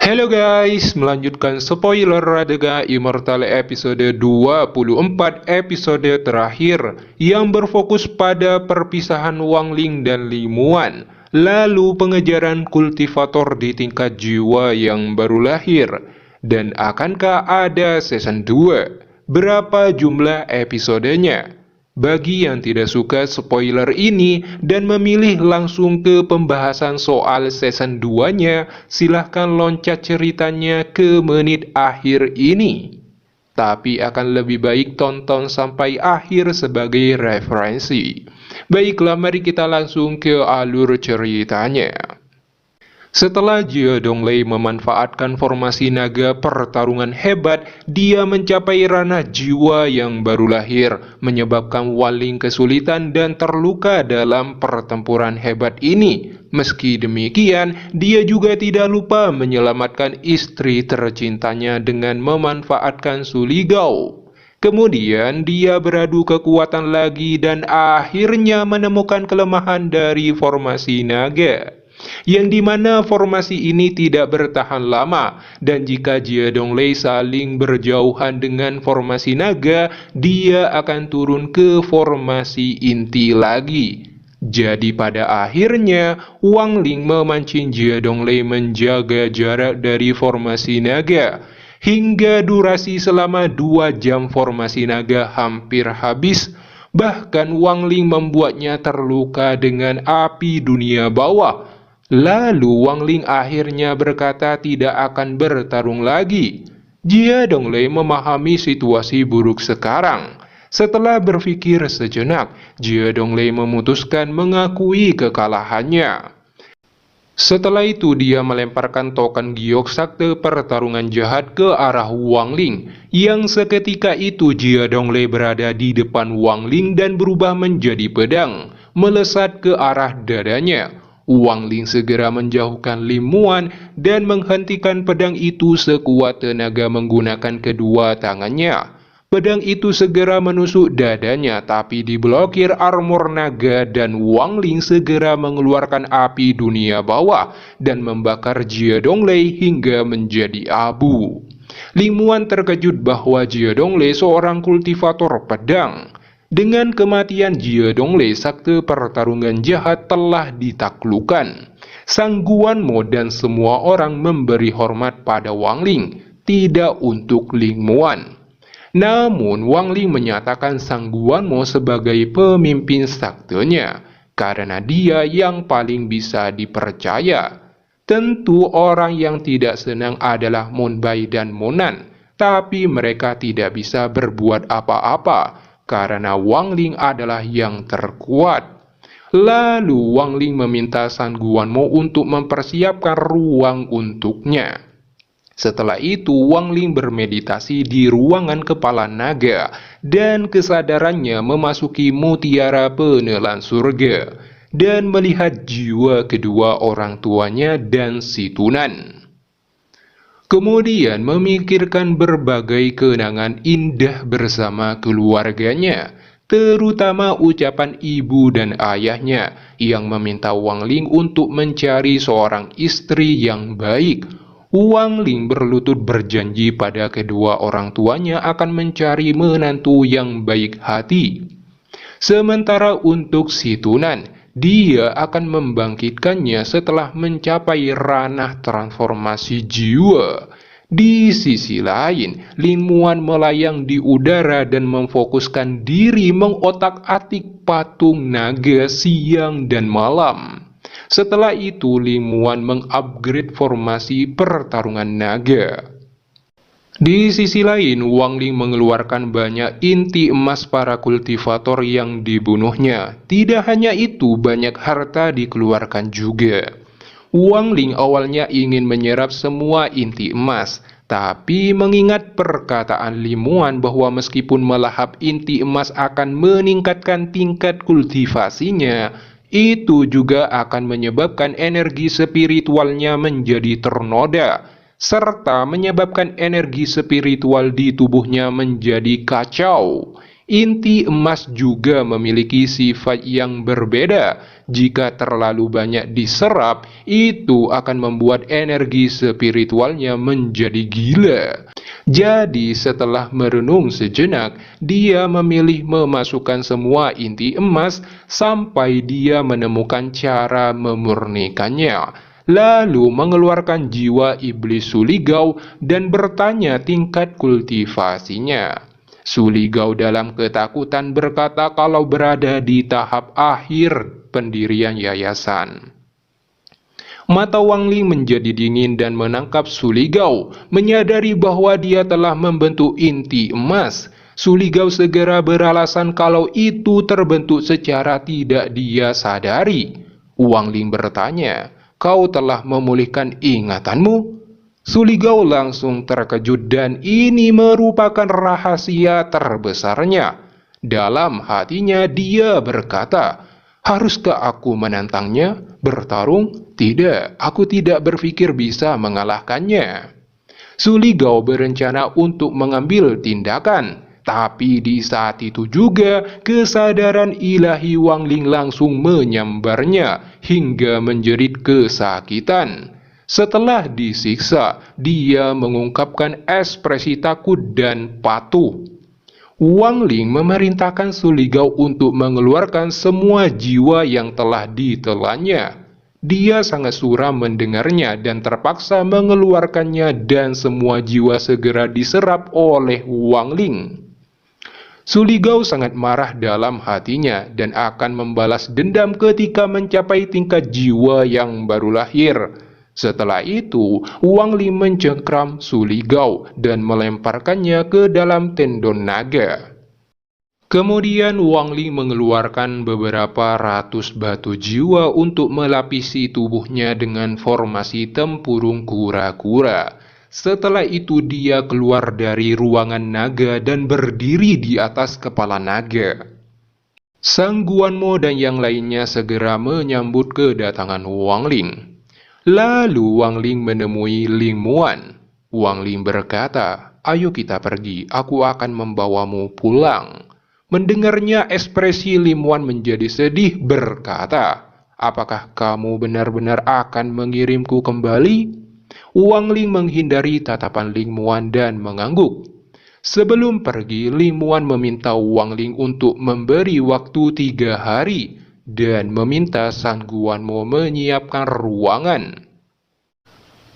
Halo guys, melanjutkan spoiler Radega Immortal episode 24 episode terakhir yang berfokus pada perpisahan Wang Ling dan Li Muan, lalu pengejaran kultivator di tingkat jiwa yang baru lahir, dan akankah ada season 2? Berapa jumlah episodenya? Bagi yang tidak suka spoiler ini dan memilih langsung ke pembahasan soal season 2-nya, silahkan loncat ceritanya ke menit akhir ini. Tapi akan lebih baik tonton sampai akhir sebagai referensi. Baiklah, mari kita langsung ke alur ceritanya. Setelah Jia Donglei memanfaatkan formasi naga pertarungan hebat, dia mencapai ranah jiwa yang baru lahir, menyebabkan Wang Ling kesulitan dan terluka dalam pertempuran hebat ini. Meski demikian, dia juga tidak lupa menyelamatkan istri tercintanya dengan memanfaatkan Suligao. Kemudian dia beradu kekuatan lagi dan akhirnya menemukan kelemahan dari formasi naga, yang dimana formasi ini tidak bertahan lama, dan jika Jia Donglei saling berjauhan dengan formasi naga, dia akan turun ke formasi inti lagi. Jadi pada akhirnya Wang Ling memancing Jia Donglei menjaga jarak dari formasi naga hingga durasi selama 2 jam formasi naga hampir habis. Bahkan Wang Ling membuatnya terluka dengan api dunia bawah. Lalu Wang Ling akhirnya berkata tidak akan bertarung lagi. Jia Donglei memahami situasi buruk sekarang. Setelah berpikir sejenak, Jia Donglei memutuskan mengakui kekalahannya. Setelah itu dia melemparkan token giok sakte pertarungan jahat ke arah Wang Ling. Yang seketika itu Jia Donglei berada di depan Wang Ling dan berubah menjadi pedang, melesat ke arah dadanya. Wang Ling segera menjauhkan Li Muan dan menghentikan pedang itu sekuat tenaga menggunakan kedua tangannya. Pedang itu segera menusuk dadanya tapi diblokir armor naga dan Wang Ling segera mengeluarkan api dunia bawah dan membakar Jia Donglei hingga menjadi abu. Li Muan terkejut bahwa Jia Donglei seorang kultivator pedang. Dengan kematian Jia Donglei, sakte pertarungan jahat telah ditaklukkan. Sang Guanmo dan semua orang memberi hormat pada Wang Ling, tidak untuk Li Muan. Namun Wang Ling menyatakan Sang Guanmo sebagai pemimpin saktenya, karena dia yang paling bisa dipercaya. Tentu orang yang tidak senang adalah Mon Bai dan Monan, tapi mereka tidak bisa berbuat apa-apa karena Wang Ling adalah yang terkuat. Lalu Wang Ling meminta San Guanmo untuk mempersiapkan ruang untuknya. Setelah itu Wang Ling bermeditasi di ruangan kepala naga dan kesadarannya memasuki mutiara penelan surga dan melihat jiwa kedua orang tuanya dan si Tunan. Kemudian memikirkan berbagai kenangan indah bersama keluarganya, terutama ucapan ibu dan ayahnya yang meminta Wang Ling untuk mencari seorang istri yang baik. Wang Ling berlutut berjanji pada kedua orang tuanya akan mencari menantu yang baik hati. Sementara untuk si Tunan, dia akan membangkitkannya setelah mencapai ranah transformasi jiwa. Di sisi lain, Li Muan melayang di udara dan memfokuskan diri mengotak-atik patung naga siang dan malam. Setelah itu, Li Muan mengupgrade formasi pertarungan naga. Di sisi lain, Wang Ling mengeluarkan banyak inti emas para kultivator yang dibunuhnya. Tidak hanya itu, banyak harta dikeluarkan juga. Wang Ling awalnya ingin menyerap semua inti emas, tapi mengingat perkataan Li Muan bahwa meskipun melahap inti emas akan meningkatkan tingkat kultivasinya, itu juga akan menyebabkan energi spiritualnya menjadi ternoda, serta menyebabkan energi spiritual di tubuhnya menjadi kacau. Inti emas juga memiliki sifat yang berbeda. Jika terlalu banyak diserap, itu akan membuat energi spiritualnya menjadi gila. Jadi setelah merenung sejenak, dia memilih memasukkan semua inti emas sampai dia menemukan cara memurnikannya. Lalu mengeluarkan jiwa iblis Suligau dan bertanya tingkat kultivasinya. Suligau dalam ketakutan berkata kalau berada di tahap akhir pendirian yayasan. Mata Wang Ling menjadi dingin dan menangkap Suligau. Menyadari bahwa dia telah membentuk inti emas, Suligau segera beralasan kalau itu terbentuk secara tidak dia sadari. Wang Ling bertanya, "Kau telah memulihkan ingatanmu?" Suligau langsung terkejut dan ini merupakan rahasia terbesarnya. Dalam hatinya dia berkata, "Haruskah aku menantangnya? Bertarung? Tidak, aku tidak berpikir bisa mengalahkannya." Suligau berencana untuk mengambil tindakan. Tapi di saat itu juga kesadaran ilahi Wang Ling langsung menyambarnya hingga menjerit kesakitan. Setelah disiksa, dia mengungkapkan ekspresi takut dan patuh. Wang Ling memerintahkan Suligau untuk mengeluarkan semua jiwa yang telah ditelannya. Dia sangat suram mendengarnya dan terpaksa mengeluarkannya dan semua jiwa segera diserap oleh Wang Ling. Suligau sangat marah dalam hatinya dan akan membalas dendam ketika mencapai tingkat jiwa yang baru lahir. Setelah itu, Wang Ling mencengkram Suligau dan melemparkannya ke dalam tendon naga. Kemudian Wang Ling mengeluarkan beberapa ratus batu jiwa untuk melapisi tubuhnya dengan formasi tempurung kura-kura. Setelah itu dia keluar dari ruangan naga dan berdiri di atas kepala naga. Sang Guanmo dan yang lainnya segera menyambut kedatangan Wang Ling. Lalu Wang Ling menemui Ling Muan. Wang Ling berkata, "Ayo kita pergi, aku akan membawamu pulang." Mendengarnya ekspresi Ling Muan menjadi sedih berkata, "Apakah kamu benar-benar akan mengirimku kembali?" Wang Ling menghindari tatapan Ling Muan dan mengangguk. Sebelum pergi, Ling Muan meminta Wang Ling untuk memberi waktu 3 hari dan meminta Sang Guanmo menyiapkan ruangan.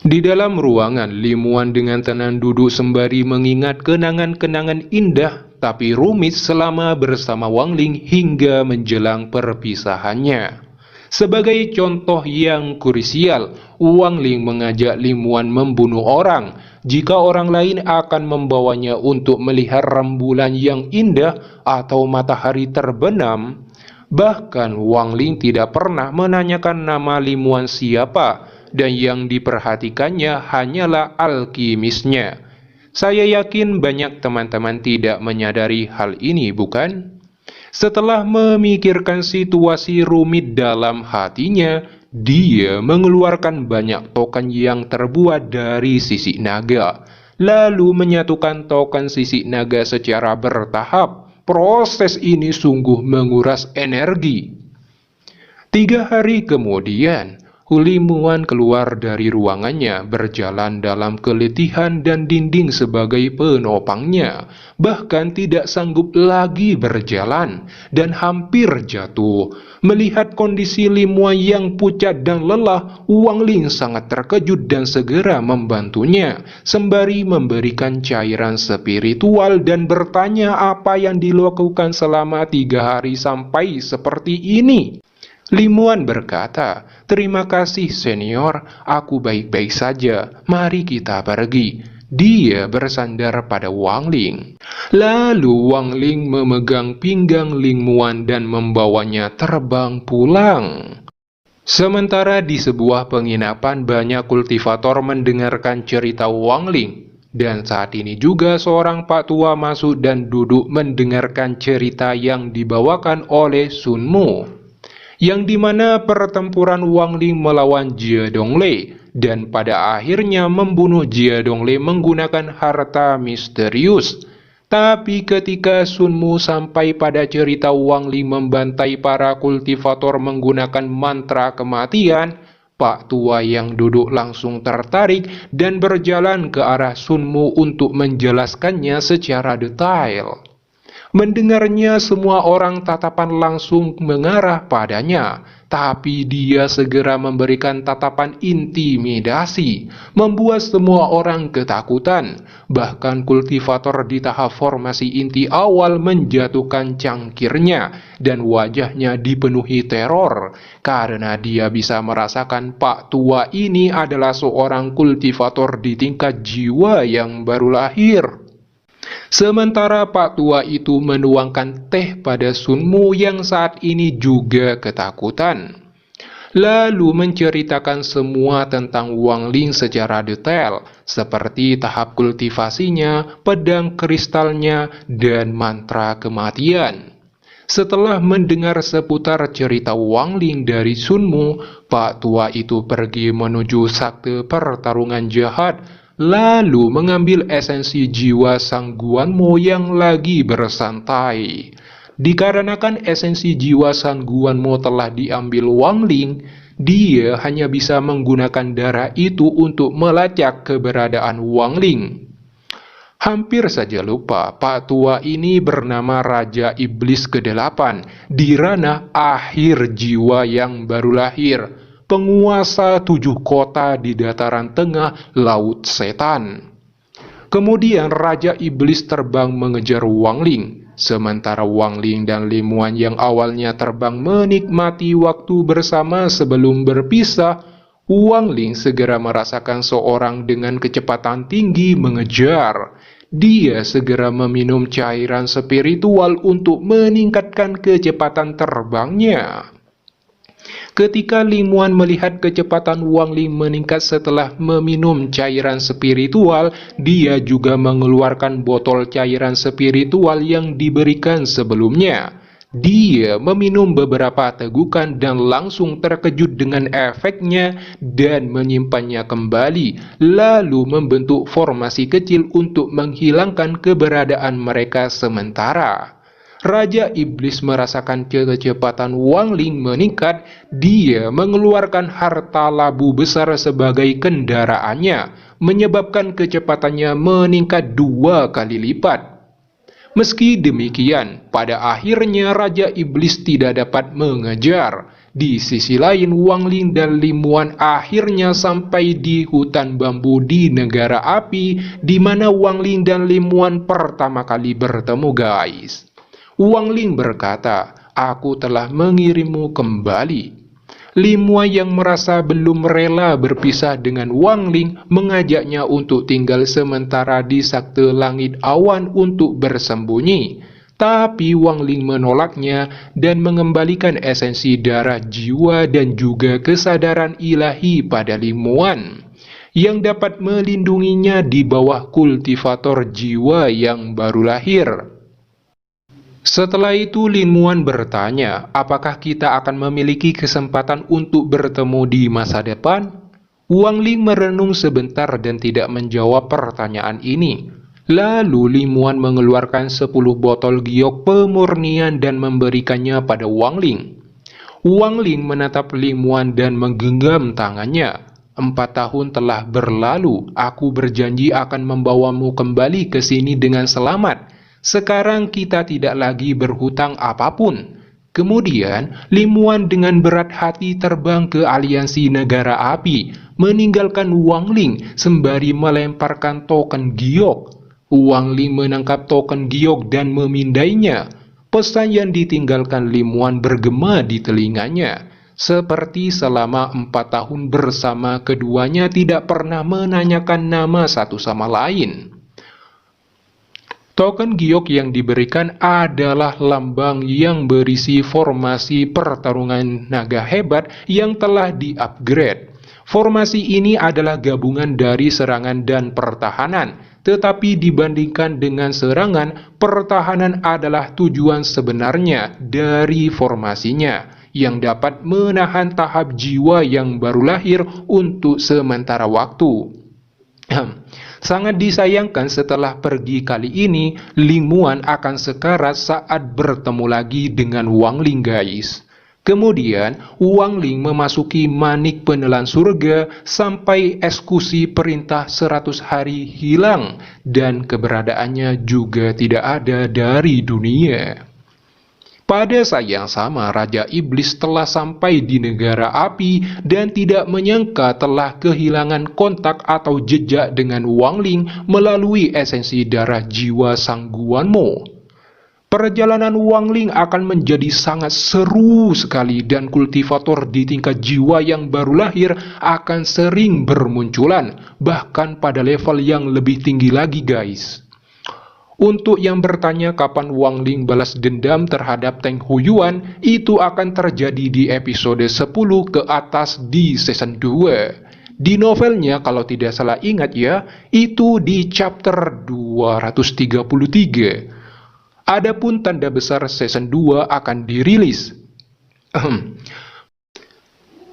Di dalam ruangan, Ling Muan dengan tenang duduk sembari mengingat kenangan-kenangan indah tapi rumit selama bersama Wang Ling hingga menjelang perpisahannya. Sebagai contoh yang krusial, Wang Ling mengajak Ling Muan membunuh orang jika orang lain akan membawanya untuk melihat rembulan yang indah atau matahari terbenam. Bahkan Wang Ling tidak pernah menanyakan nama Ling Muan siapa, dan yang diperhatikannya hanyalah alkimisnya. Saya yakin banyak teman-teman tidak menyadari hal ini, bukan? Setelah memikirkan situasi rumit dalam hatinya, dia mengeluarkan banyak token yang terbuat dari sisik naga, lalu menyatukan token sisik naga secara bertahap. Proses ini sungguh menguras energi. 3 hari kemudian, Ling Muan keluar dari ruangannya, berjalan dalam keletihan dan dinding sebagai penopangnya. Bahkan tidak sanggup lagi berjalan dan hampir jatuh. Melihat kondisi Ling Muan yang pucat dan lelah, Wang Ling sangat terkejut dan segera membantunya, sembari memberikan cairan spiritual dan bertanya apa yang dilakukan selama 3 hari sampai seperti ini. Ling Muan berkata, "Terima kasih senior, aku baik-baik saja, mari kita pergi." Dia bersandar pada Wang Ling. Lalu Wang Ling memegang pinggang Ling Muan dan membawanya terbang pulang. Sementara di sebuah penginapan banyak kultivator mendengarkan cerita Wang Ling. Dan saat ini juga seorang pak tua masuk dan duduk mendengarkan cerita yang dibawakan oleh Sun Mu, yang dimana pertempuran Wang Ling melawan Jie Donglei dan pada akhirnya membunuh Jie Donglei menggunakan harta misterius. Tapi ketika Sunmu sampai pada cerita Wang Ling membantai para kultivator menggunakan mantra kematian, Pak Tua yang duduk langsung tertarik dan berjalan ke arah Sunmu untuk menjelaskannya secara detail. Mendengarnya, semua orang tatapan langsung mengarah padanya, tapi dia segera memberikan tatapan intimidasi, membuat semua orang ketakutan. Bahkan kultivator di tahap formasi inti awal menjatuhkan cangkirnya, dan wajahnya dipenuhi teror, karena dia bisa merasakan Pak Tua ini adalah seorang kultivator di tingkat jiwa yang baru lahir. Sementara Pak Tua itu menuangkan teh pada Sunmu yang saat ini juga ketakutan. Lalu menceritakan semua tentang Wang Ling secara detail, seperti tahap kultivasinya, pedang kristalnya, dan mantra kematian. Setelah mendengar seputar cerita Wang Ling dari Sunmu, Pak Tua itu pergi menuju sakte pertarungan jahat, lalu mengambil esensi jiwa Sang Guanmo yang lagi bersantai. Dikarenakan esensi jiwa Sang Guanmo telah diambil Wang Ling, dia hanya bisa menggunakan darah itu untuk melacak keberadaan Wang Ling. Hampir saja lupa, Pak Tua ini bernama Raja Iblis ke-8 di ranah akhir jiwa yang baru lahir, penguasa 7 kota di dataran tengah Laut Setan. Kemudian Raja Iblis terbang mengejar Wang Ling, sementara Wang Ling dan Limuan yang awalnya terbang menikmati waktu bersama sebelum berpisah, Wang Ling segera merasakan seorang dengan kecepatan tinggi mengejar. Dia segera meminum cairan spiritual untuk meningkatkan kecepatan terbangnya. Ketika Limuan melihat kecepatan Wang Ling meningkat setelah meminum cairan spiritual, dia juga mengeluarkan botol cairan spiritual yang diberikan sebelumnya. Dia meminum beberapa tegukan dan langsung terkejut dengan efeknya dan menyimpannya kembali, lalu membentuk formasi kecil untuk menghilangkan keberadaan mereka sementara. Raja Iblis merasakan kecepatan Wang Ling meningkat. Dia mengeluarkan harta labu besar sebagai kendaraannya, menyebabkan kecepatannya meningkat 2 kali lipat. Meski demikian, pada akhirnya Raja Iblis tidak dapat mengejar. Di sisi lain, Wang Ling dan Limuan akhirnya sampai di hutan bambu di negara api, di mana Wang Ling dan Limuan pertama kali bertemu, guys. Wang Ling berkata, "Aku telah mengirimmu kembali." Limuan yang merasa belum rela berpisah dengan Wang Ling mengajaknya untuk tinggal sementara di sakte langit awan untuk bersembunyi. Tapi Wang Ling menolaknya dan mengembalikan esensi darah jiwa dan juga kesadaran ilahi pada Limuan, yang dapat melindunginya di bawah kultivator jiwa yang baru lahir. Setelah itu Limuan bertanya, apakah kita akan memiliki kesempatan untuk bertemu di masa depan? Wang Ling merenung sebentar dan tidak menjawab pertanyaan ini. Lalu Limuan mengeluarkan 10 botol giok pemurnian dan memberikannya pada Wang Ling. Wang Ling menatap Limuan dan menggenggam tangannya. 4 tahun telah berlalu, aku berjanji akan membawamu kembali ke sini dengan selamat. Sekarang kita tidak lagi berhutang apapun. Kemudian, Limuan dengan berat hati terbang ke aliansi negara api, meninggalkan Wang Ling sembari melemparkan token giok. Wang Ling menangkap token giok dan memindainya. Pesan yang ditinggalkan Limuan bergema di telinganya. Seperti selama 4 tahun bersama keduanya tidak pernah menanyakan nama satu sama lain. Token giok yang diberikan adalah lambang yang berisi formasi pertarungan naga hebat yang telah di-upgrade. Formasi ini adalah gabungan dari serangan dan pertahanan, tetapi dibandingkan dengan serangan, pertahanan adalah tujuan sebenarnya dari formasinya, yang dapat menahan tahap jiwa yang baru lahir untuk sementara waktu. Sangat disayangkan setelah pergi kali ini, Ling Muan akan sekarat saat bertemu lagi dengan Wang Ling, guys. Kemudian, Wang Ling memasuki manik penelan surga sampai eksekusi perintah 100 hari hilang dan keberadaannya juga tidak ada dari dunia. Pada saat yang sama, Raja Iblis telah sampai di negara api dan tidak menyangka telah kehilangan kontak atau jejak dengan Wang Ling melalui esensi darah jiwa sang Guanmo. Perjalanan Wang Ling akan menjadi sangat seru sekali dan kultivator di tingkat jiwa yang baru lahir akan sering bermunculan, bahkan pada level yang lebih tinggi lagi, guys. Untuk yang bertanya kapan Wang Ling balas dendam terhadap Teng Huyuan, itu akan terjadi di episode 10 ke atas di season 2. Di novelnya kalau tidak salah ingat ya, itu di chapter 233. Adapun tanda besar season 2 akan dirilis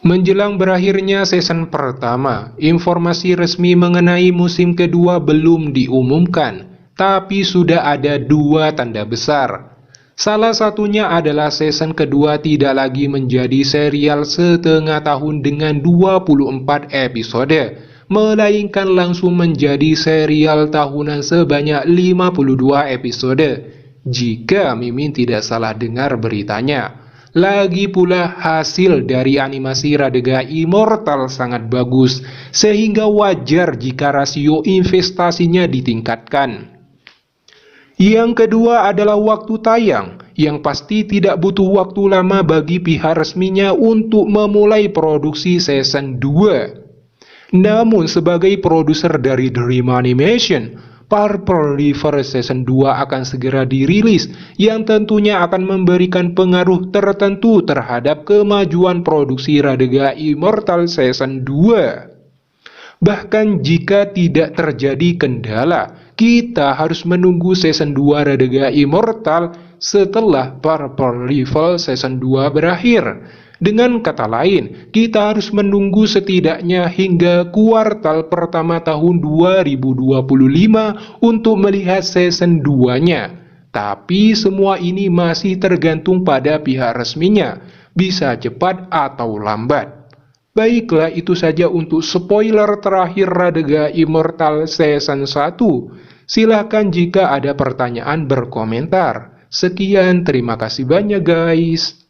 menjelang berakhirnya season pertama. Informasi resmi mengenai musim kedua belum diumumkan, tapi sudah ada 2 tanda besar. Salah satunya adalah season kedua tidak lagi menjadi serial setengah tahun dengan 24 episode, melainkan langsung menjadi serial tahunan sebanyak 52 episode, jika Mimin tidak salah dengar beritanya. Lagi pula hasil dari animasi Radega Immortal sangat bagus, sehingga wajar jika rasio investasinya ditingkatkan. Yang kedua adalah waktu tayang, yang pasti tidak butuh waktu lama bagi pihak resminya untuk memulai produksi season 2. Namun sebagai produser dari Dream Animation, Purple River season 2 akan segera dirilis, yang tentunya akan memberikan pengaruh tertentu terhadap kemajuan produksi Radega Immortal season 2. Bahkan jika tidak terjadi kendala, kita harus menunggu season 2 Radega Immortal setelah Purple Rival season 2 berakhir. Dengan kata lain, kita harus menunggu setidaknya hingga kuartal pertama tahun 2025 untuk melihat season 2-nya. Tapi semua ini masih tergantung pada pihak resminya, bisa cepat atau lambat. Baiklah, itu saja untuk spoiler terakhir Radega Immortal season 1. Silahkan jika ada pertanyaan berkomentar. Sekian, terima kasih banyak guys.